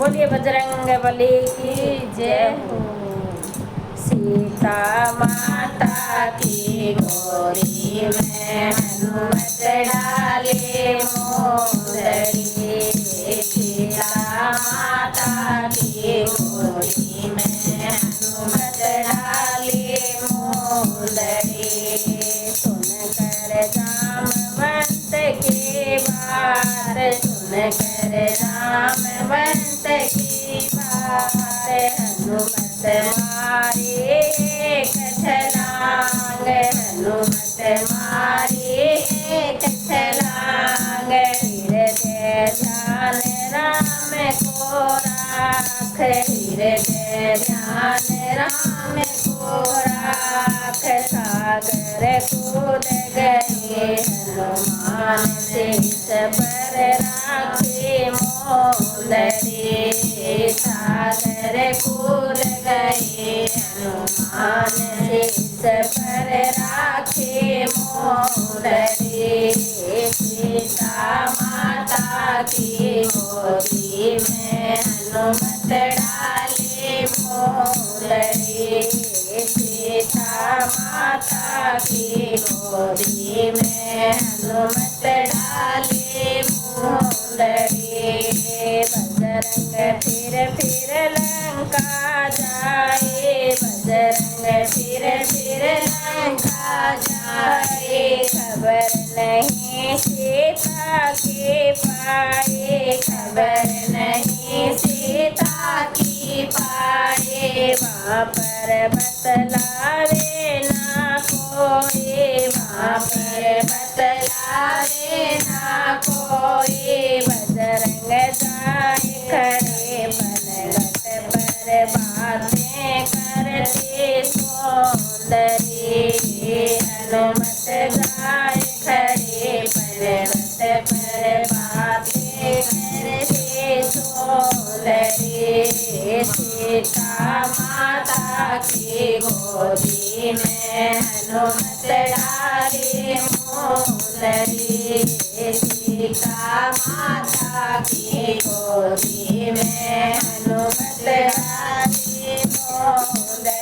बोलिए बजरंगबली की जय हो। सीता माता की गोरी में हनुमत डाले मोदरी। सीता माता की गोरी में हनुमत डाले मोदरी। सुनकर जामवंत की बात, सुनकर जामवंत की बात, हनुमत मारे एक छलांग, हनुमत मारे एक छलांग। हृदय ध्यान राम को राख, हृदय ध्यान राम को राख। सागर कूद गए हनुमान शीस पर राखे मोदरी। सागर कूद गए हनुमान शीस पर राखे मोदरी। सीता माता की गोदी में हनुमत डाले मोदरी। सीता माता की गोदी में हनुमत डाले मोदरी। बजरंग फिर लंका जाए, बजरंग फिर लंका जाए। खबर नहीं सीता के पाए, खबर नहीं सीता की पाए। वहाँ पर बतलावे ना कोई, वहाँ पर बतलावे ना कोई। बजरंग जाए खड़े बनगट पर बातें करते सुंदरी। हनुमत जाए खड़े बनगट पर बातें करते सुंदरी। सीता माता की गोदी में हनुमत डाले मोदरी। सीता माता की गोदी में हनुमत डाले मोदरी।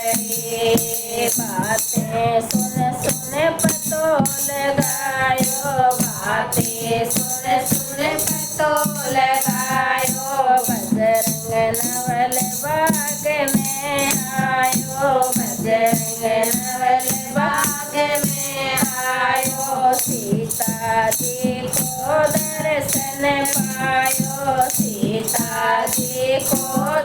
बातें सुन सुन पतो लगायो, बातें सुन सुन पतो लगायो। बजरंग नवल बाग में आयो, बजरंग नवल बाग में आयो। सीता जी को दर्शन पायो, सीता जी को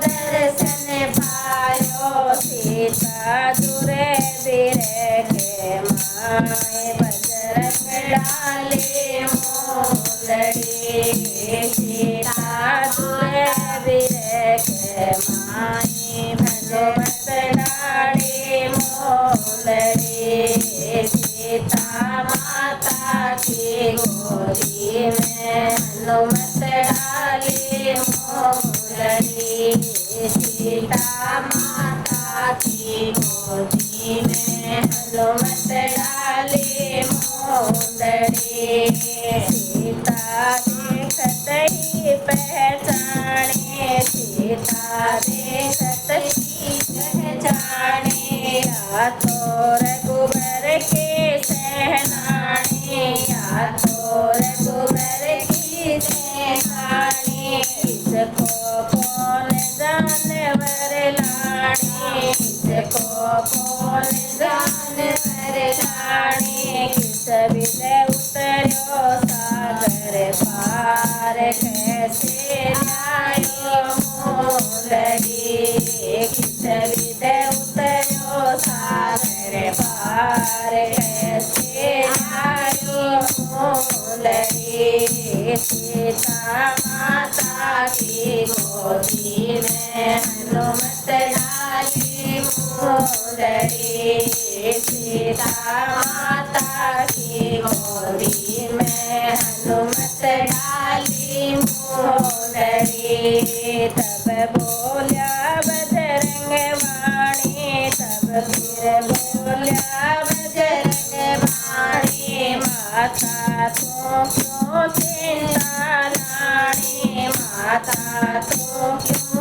दर्शन पायो। सीता दुरे बिरे के माए, बजरंग डाले मोदरी। सीता दुरे बिरे के माए, हनुमत डाले मोदरी। सीता माता की गोदी में हनुमत डाले मोदरी। सीता माता की गोदी में हनुमत डाले मोदरी। सीता देखत ही पहचाने, सीता देखत ही पहचाने। या तो रघुबर के सहनानी, या तो रघुबर की सहनानी। इसको कौन जानवर लाने, इसको कौन जानवर लाने। किस विधि उतरो सागर पार, कैसे न्यायो मोदरी। किस विधि उतरो सागर पार, कैसे न्यायो मोदरी। सीता माता की गोदी में हनुमत डाले मोदरी। सीता माता की गोदी में हनुमत डाले मोदरी। तब बोल्या बजरंग वाणी, तब फिर बोल्या बजरंग वाणी। माता तो क्यों चिंता लानी, माता तो क्यों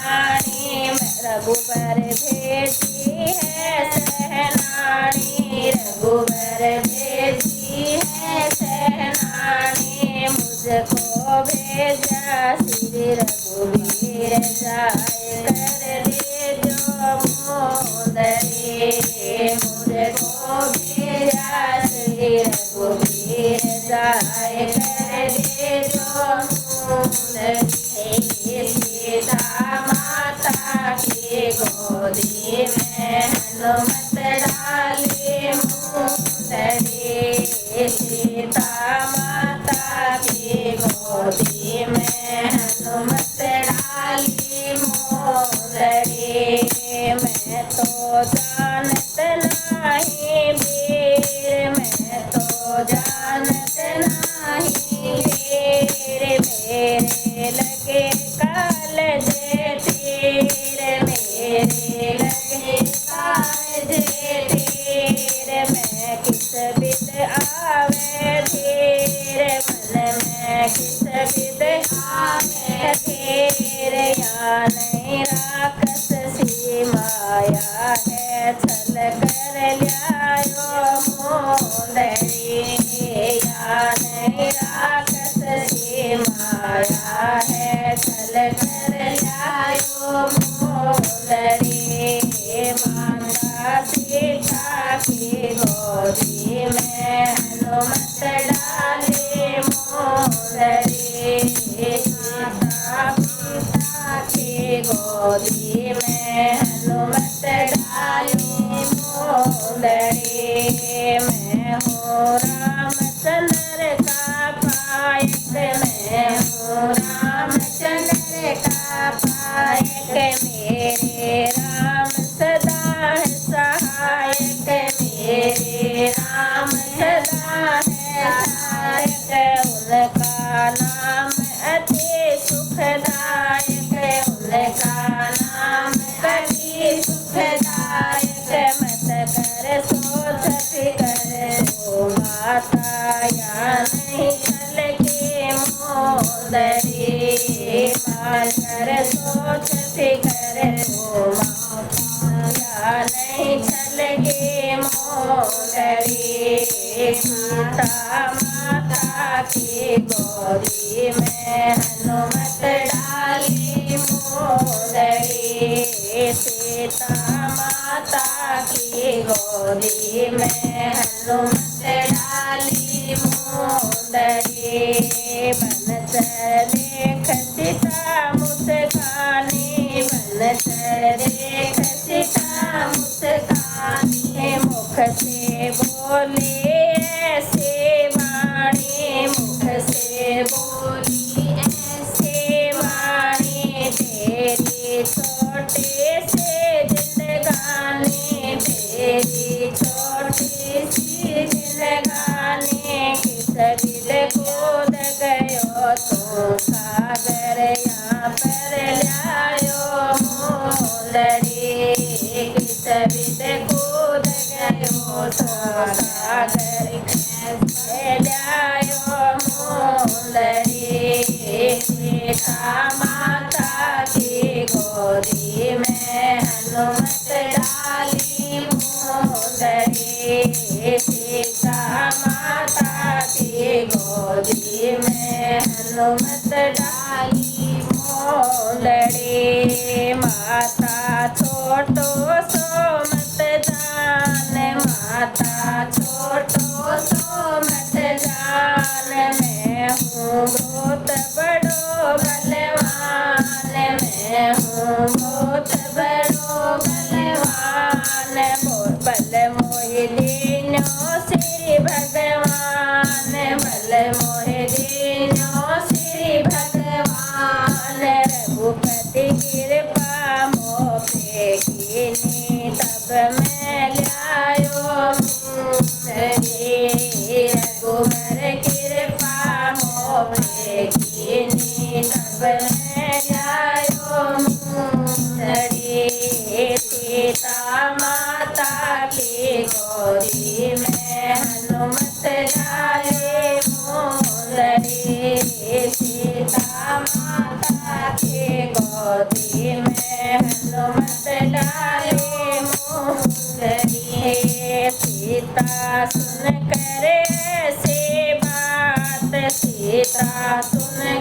सहनानी रघुबर भेजी है सहनानी रघुबर भेजी है सहनानी मुझको भेजा श्री रघुवीर जाए कर ले जो मोदरे मुझको भेजा श्री रघुवीर जाए कर ले जो मोदरे सीता माता की गोदी में हनुमत डाले मुंदरी सीता माता की गोदी में हनुमत डाली मुंदरी मैं तो जानत नहीं वीर मैं तो जानत नहीं वीर मेरे लगे काल जे तीर मेरे लगे काल जे तीर मैं किस बिद आवे धीर मन में किस बिद आवे धीर या नहीं राक्षस सी माया है छल कर ल्यायो मोदरी या नहीं राक्षस सी माया है छल कर ल्यायो मोदरी माता सीता की गोदी में हनुमत डाले मोदरी माता पिता की गोदी में हनुमत डाले मोदरी मैं हूँ रामचंद्र का पायक मैं हूँ रामचंद्र का पायक मेरे राम सदा है सहायक मेरे राम सदा है सहायक उनका नाम अति सुखदायक उनका नाम अति सुखदायक मत कर सोच फिकर ओ माता या नहीं छल के मोदरी मत कर सोच फिकर ओ माता या नहीं छल के मोदरी सीता माता की गोदी में हनुमत डाली मोदरी सीता माता की गोदी में हनुमत डाली मोदरी बन देख सीता मुस्कानी बन देख सीता मुस्कानी मुख से बोले ऐसे वाणी मुख से बोली ऐसे वाणी तेरी छोटे से जिंदगानी तेरी छोटी सी जिंदगानी किस बिल कूद गयो तो सागर यहाँ पर लायो मोदरी किस बिल कूद गयो तो सागर कैसे लायो मोदरी सीता माता की गोदी में हनुमत डाली मोदरी सीता माता की गोदी में हनुमत डाली मोदरी माता छोटो सो मत जान माता छोटो सो मत जान मैं हूँ बहुत बड़ो बलवान मैं हूँ बहुत बड़ो बलवान बल मोहि दीनो श्री भगवान बल मोहि दीनो श्री भगवान रघुपति कृपा मोह पे कीनी तब मैं लायो मुंदरी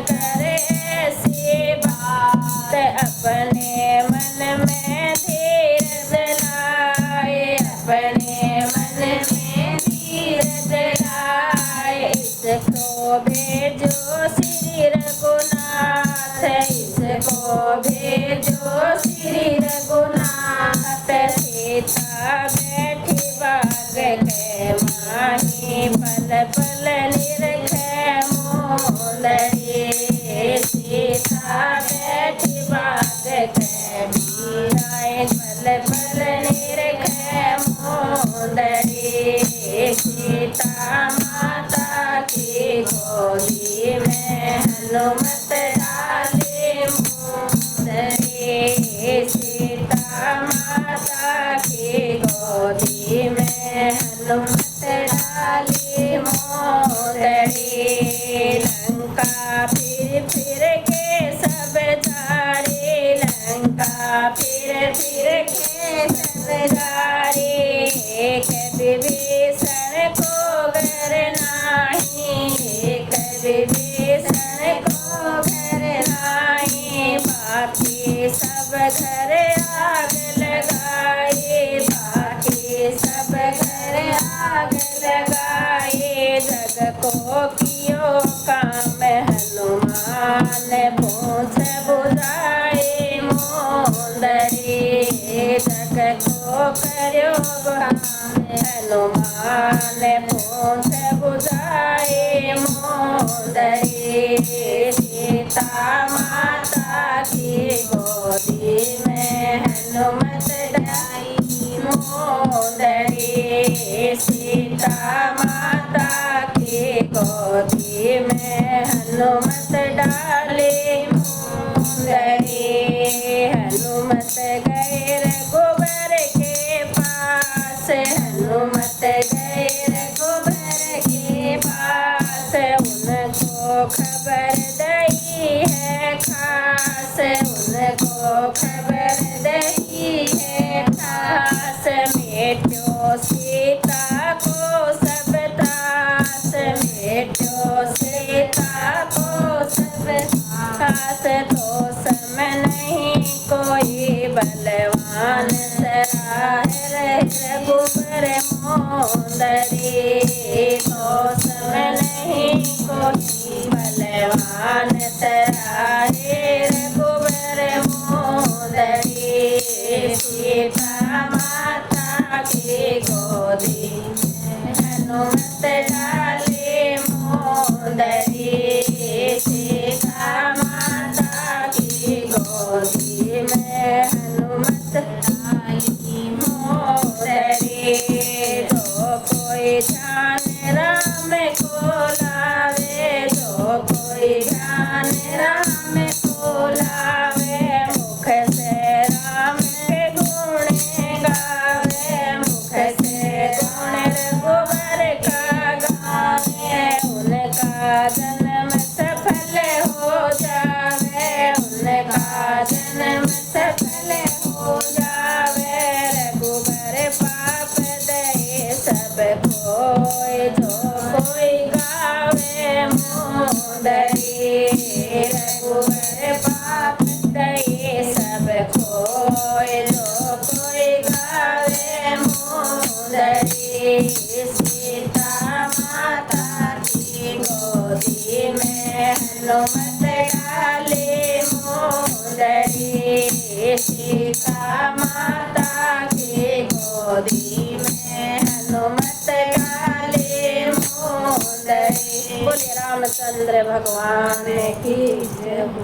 करे ऐसी बात, अपने मन में धीरज लाए, अपने मन में धीरज लाए। इसको भेजो श्री रघुनाथ, इसको भेजो श्री रघुनाथ। सीता बैठी बाग के माही, पल पल निरखे मोंदरी। सीता बैठी बाग के माही, पल पल निरखे मोंदरी। सीता माता की गोदी में हनुमत डाले मोंदरी। सीता माता की गोदी में हनुमत डाले मोंदरी। लंका फिर के सब जारे, लंका फिर के सब जारे। एक विभीषण को घर नाही, एक विभीषण को घर नाही। बाकी सब घर आग लगाए, बाकी सब घर आग लगाए। जग को कियो काम हनुमान, पूछ बुझाए मोंदरी। जग को कर्यो काम हनुमान, पूछ बुझाए मोंदरी। सीता माता की गोदी में हनुमत डाली मोंदरी। सीता माता की गोदी में हनुमत डाले मोंदरी। हनुमत गए रघुबर के पास, हनुमत गए रघुबर के पास। उनको खबर दई है खास, उनको खबर दई है खास। मेट्यो सीता को सब तास, मेट्यो सीता को सब तास। तो सम नहीं कोई बलवान, सराहे रघुबर मोंदरी। तो सम नहीं कोई बलवान, सराहे रघुबर मोंदरी। सीता माता की गोदी में हनुमत डाले मोंदरी। सीता माता की गोदी में हनुमत डाली मोंदरी। जो कोई ध्यान राम को लावे, जो कोई ध्यान राम को लावे। मुख से राम के गुण गावे, मुख से गुण रघुबर का गावे। उनका जन्म सफल हो जावे, उनका जन्म सफल हो जावे। रघुबर पाप दे सब कोई, जो कोई गावे मोंदरी। रघुबर पाप दे सब कोई, जो कोई गावे मोंदरी। सीता माता की गोदी में हनुमत डाले मोंदरी। सीता माता की गोदी में हनुमत डाले मोंदरी। बोले रामचंद्र भगवान की जय हो।